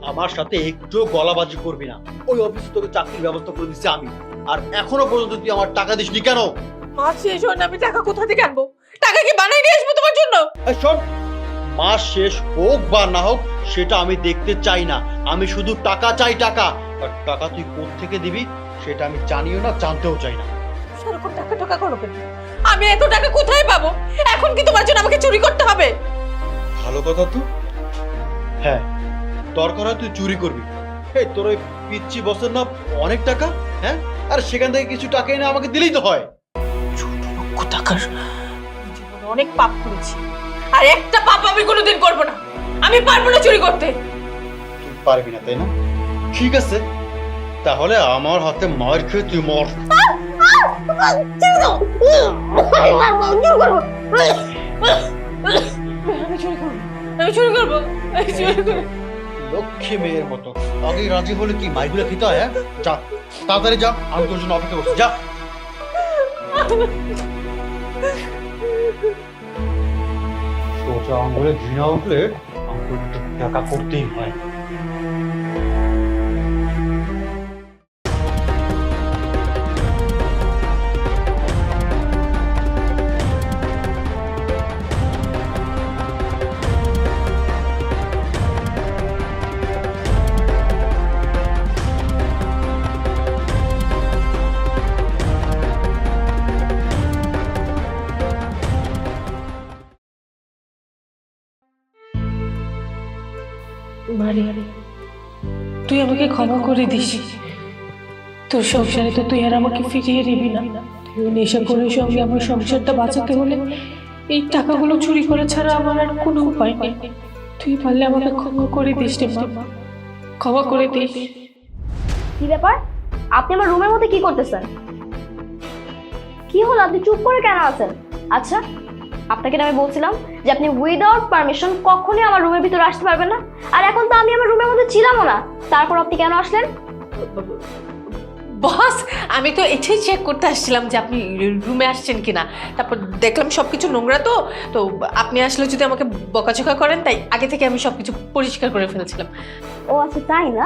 Speaker 5: আমার সাথে একটু গলাবাজি করবি না। ওই অফিস তোকে চাকরির ব্যবস্থা করে দিচ্ছি আমি, আর এখনো পর্যন্ত তুই আমার টাকা দিসনি কেন?
Speaker 3: মাস শেষ হয় না, আমি টাকা কোথা থেকে আনবো? টাকা কি বানাই নিয়ে আসবো তোমার জন্য?
Speaker 5: এই শোন, মাস শেষ হোক বা না হোক সেটা আমি দেখতে চাই না, আমি শুধু টাকা চাই, টাকা। আর টাকা তুই কোত্থেকে দিবি সেটা আমি জানিও না, জানতেও চাই না।
Speaker 3: সারাক্ষণ টাকা টাকা করো কেন? আমি এত টাকা কোথায় পাবো? এখন কি তোমার জন্য আমাকে চুরি করতে হবে?
Speaker 5: ভালো কথা তো। হ্যাঁ, দরকার হয় তুই চুরি করবি। এই তোর ওই পিচ্ছি বসের না অনেক টাকা, হ্যাঁ আর সেখান থেকে কিছু টাকা এনে আমাকে দিলেই তো হয়।
Speaker 3: লক্ষ টাকার জীবনে অনেক পাপ করেছি, আর একটা পাপ আমি কোনোদিন করবো না। আমি পারবো না চুরি করতে।
Speaker 5: তুই পারবি না তাই না? ঠিক আছে, তাহলে আমার হাতে মার খেয়ে তুই মর।
Speaker 3: আমি চুরি করবো, আমি চুরি করবো, আমি চুরি করবো।
Speaker 5: লক্ষ্মী মেয়ের মতো আগেই রাজি হলে কি মাইগুলো খেতে হয়? হ্যাঁ, যা তাড়াতাড়ি যা, আমি তোর জন্য অপেক্ষা করছি। যা। সোজা আঙুলে ঘৃণা উঠলে আঙুল টাকা করতেই হয়।
Speaker 3: মারি, তুই আমাকে ক্ষমা করে দিস। তোর সংসারে তো তুই আর আমাকে ফিরিয়ে দিবি না। তুই নেশা করে সঙ্গে আমার সংসারটা বাঁচাতে হলে এই টাকাগুলো চুরি করা ছাড়া আমার আর কোনো উপায় নেই। তুই পারলে আমাকে ক্ষমা করে দিস রে মা, ক্ষমা করে দিস।
Speaker 1: কি ব্যাপার, আপনি আমার রুমের মধ্যে কি করতেছেন? কি হলো, আপনি চুপ করে কেন আছেন? আচ্ছা, আপনাকে না আমি বলছিলাম যে আপনি উইদাউট পারমিশন কখনোই আমার রুমের ভিতরে আসতে পারবেন না, আর এখন তো আমি আমার রুমের মধ্যে ছিলামও না, তারপর আপনি কেন আসলেন?
Speaker 3: বস, আমি তো এটাই চেক করতে আসছিলাম যে আপনি রুমে আসছেন কিনা। তারপর দেখলাম সবকিছু নোংরা, তো তো আপনি আসলে যদি আমাকে বকাঝকা করেন, তাই আগে থেকে আমি সবকিছু পরিষ্কার করে ফেলেছিলাম।
Speaker 1: ও আচ্ছা, তাই না?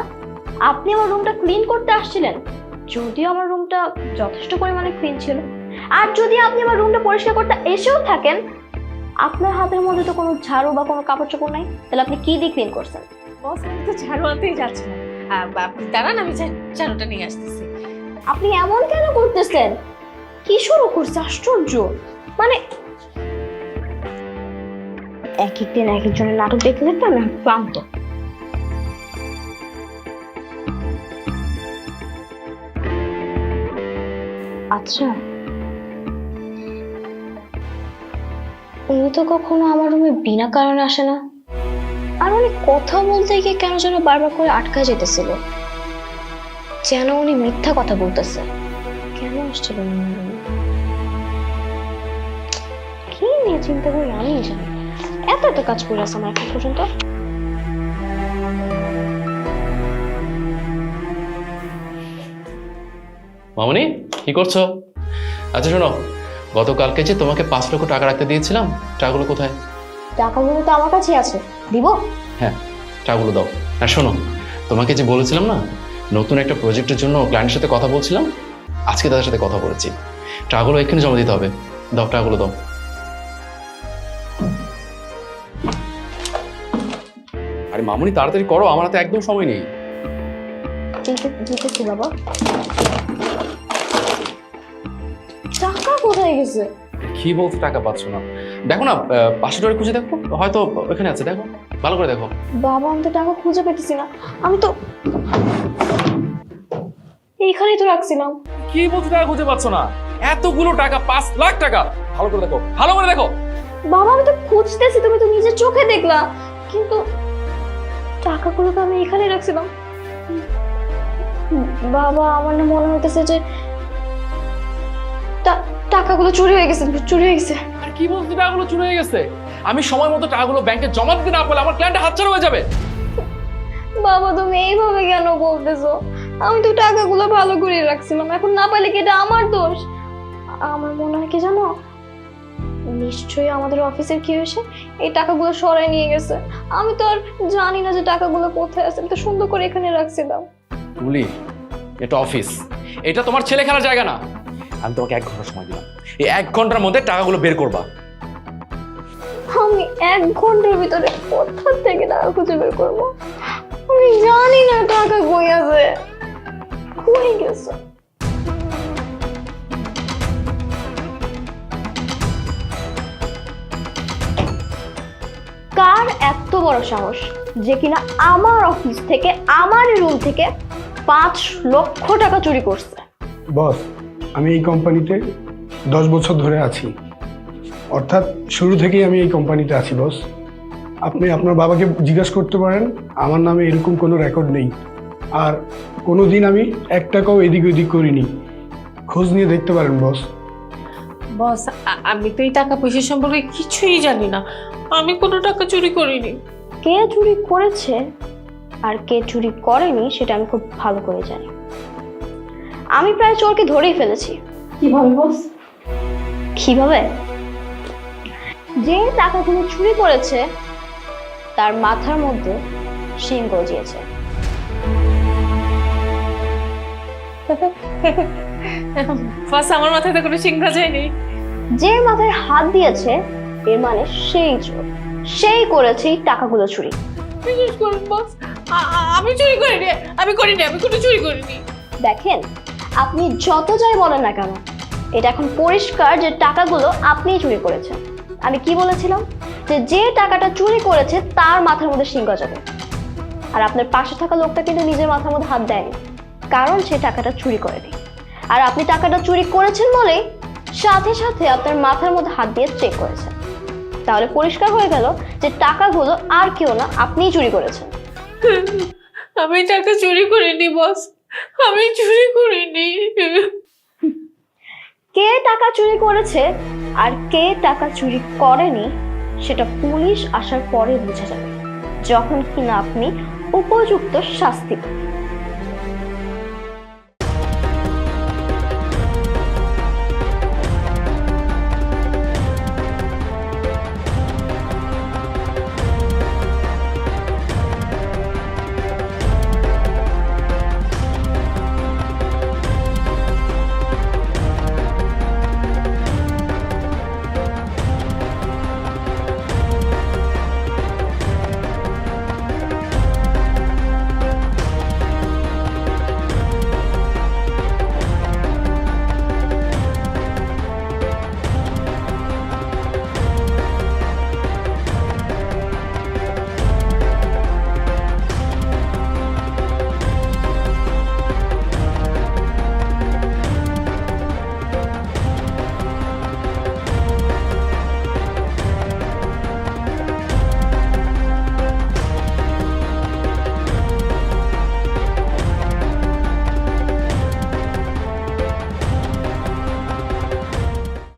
Speaker 1: আপনি আমার রুমটা ক্লিন করতে আসছিলেন, যদিও আমার রুমটা যথেষ্ট পরিমাণে ক্লিন ছিল। আর যদি আপনি আমার রুমটা পরিষ্কার করতে এসেও থাকেন, আপনার হাতের মধ্যে তো কোনো ঝাড়ু বা কোনো কাপড় চোপড় নাই, তাহলে আপনি কি দিয়ে ক্লিন করছেন?
Speaker 3: বস, আমি তো ঝাড়ু আনতেই যাচ্ছিলাম। আপনি দাঁড়ান, আমি ঝাড়ুটা নিয়ে আসতেছি।
Speaker 1: আপনি এমন কেন করতেছেন? কি শুরু করছে, আশ্চর্য! মানে এক এক দিন এক একজনের নাটক দেখতে দেখতে আমি ক্লান্ত। আচ্ছা, উনি তো কখনো আমার রুমে বিনা কারণে আসে না, আর উনি কথা বলতে গিয়ে কেন যেন বারবার করে আটকা যেতেছিল, যেন উনি মিথ্যা কথা বলতেছে। কেন আসছিল উনি আমার রুমে? কি নিয়ে চিন্তা করি আমি জানি। এত এত কাজ করে আছে আমার এখন পর্যন্ত।
Speaker 2: মামনি, কি করছো? আচ্ছা শোনো, গতকালকে যে তোমাকে 5 লক্ষ টাকা রাখতে দিয়েছিলাম, টাকাগুলো কোথায়?
Speaker 1: টাকাগুলো তো আমার কাছেই আছে, দিব?
Speaker 2: হ্যাঁ, টাকাগুলো দাও। আর শোনো, তোমাকে যে বলেছিলাম না, নতুন একটা প্রজেক্টের জন্য ক্লায়েন্টের সাথে কথা বলছিলাম, আজকে তাদের সাথে কথা বলেছি। টাকাগুলো এখানে জমা দিতে হবে। দাও, টাকাগুলো দাও। আরে মামুনি, তাড়াতাড়ি করো, আমার হাতে একদম সময় নেই।
Speaker 1: দিতেছি বাবা। টাকা কোথায় গেছে?
Speaker 2: কি বলছো টাকা পাচ্ছ না? দেখো না, পাশে ডোরে খুঁজে দেখো, হয়তো ওখানে আছে, দেখো, ভালো করে দেখো।
Speaker 1: বাবা, আমি তো টাকা খুঁজে পেতেছি না। আমি তো এইখানেই তো রাখছিলাম।
Speaker 2: কি বলছো টাকা খুঁজে পাচ্ছ না? এতগুলো টাকা, 5 লাখ টাকা, ভালো করে দেখো, ভালো করে দেখো।
Speaker 1: বাবা, আমি তো খুঁজতেছি, তুমি তো নিজের চোখে দেখলা, কিন্তু টাকাগুলো তো আমি এখানেই রাখছিলাম। বাবা, আমার না মনে হইতেছে যে টাকাগুলো চুরি হয়ে গেছে, চুরি হয়ে গেছে।
Speaker 2: আর কি বলছো টাকাগুলো চুরি হয়ে গেছে? আমি সময় মতো টাকাগুলো ব্যাংকে জমা দিতে না পারলে আমার ক্লায়েন্ট হাতছাড়া হয়ে যাবে।
Speaker 1: বাবা, তুমি এইভাবে কেন বলতেছো? আমি তো টাকাগুলো ভালো করে রাখছিলাম, এখন না পাইলে কি এটা আমার দোষ? আমার মনে হয় কি জানো, নিশ্চয়ই আমাদের অফিসের কেউ এসে এই টাকাগুলো সরাই নিয়ে গেছে। আমি তো আর জানি না যে টাকাগুলো কোথায় আছে, আমি তো সুন্দর করে এখানে রাখছিলাম।
Speaker 2: তুলি, এটা অফিস, এটা তোমার ছেলে খেলার জায়গা না। আমি তোমাকে 1 ঘন্টা সময় দিলাম, এই 1 ঘন্টার মধ্যে টাকাগুলো বের করবা।
Speaker 1: আমি 1 ঘন্টার ভিতরে কোথা থেকে টাকা খুঁজে বের করবো? আমি জানি না টাকা কই আছে, কই গেছে। কার এত বড় সাহস যে কিনা আমার অফিস থেকে, আমার রুম থেকে 5 লক্ষ টাকা চুরি করছে?
Speaker 4: বস, আমি এই কোম্পানিতে 10 বছর ধরে আছি, অর্থাৎ শুরু থেকেই আমি এই কোম্পানিতে আছি বস। আপনি আপনার বাবাকে জিজ্ঞাসা করতে পারেন, আমার নামে এরকম কোনো রেকর্ড নেই। আর কোনো দিন আমি 1 টাকাও এদিক ওদিক করিনি, খোঁজ নিয়ে দেখতে পারেন বস।
Speaker 3: বস, আমি তো এই টাকা পয়সা সম্পর্কে কিছুই জানি না। আমি কোনো টাকা চুরি করিনি।
Speaker 1: কে চুরি করেছে আর কে চুরি করেনি সেটা আমি খুব ভালো করে জানি। আমি প্রায় চোরকে ধরেই ফেলেছি।
Speaker 3: কিভাবে বস?
Speaker 1: কিভাবে? যে টাকাগুলো চুরি করেছে তার মাথার মধ্যে শিং গজিয়েছে।
Speaker 3: বস, আমার মাথায় তো কোনো সিংহা যায়নি।
Speaker 1: যে মাথায় হাত দিয়েছে এর মানে সেই চোর, সেই করেছে এই টাকাগুলো চুরি।
Speaker 3: বিশ্বাস করুন বস, আমি চুরি করিনি। আমি করিনি, আমি কোনো চুরি করিনি।
Speaker 1: দেখেন, আপনি যত যাই বলেন না কেন, এটা এখন পরিষ্কার যে টাকাগুলো আপনিই চুরি করেছেন। আমি কি বলেছিলাম? যে টাকাটা চুরি করেছে তার মাথার মধ্যে শিং গজাবে। আর আপনার পাশে থাকা লোকটা কিন্তু নিজের মাথার মধ্যে হাত দেয়নি, কারণ সে টাকাটা চুরি করেনি। আর আপনি টাকাটা চুরি করেছেন বলেই সাথে সাথে আপনার মাথার মধ্যে হাত দিয়ে চেক করেছেন। তাহলে পরিষ্কার হয়ে গেল যে টাকাগুলো আর কেউ না, আপনিই চুরি করেছেন।
Speaker 3: আমি টাকা চুরি করিনি বস, আমি চুরি করিনি।
Speaker 1: কে টাকা চুরি করেছে আর কে টাকা চুরি করেনি সেটা পুলিশ আসার পরে বোঝা যাবে, যখন কিনা আপনি উপযুক্ত শাস্তি পাবেন।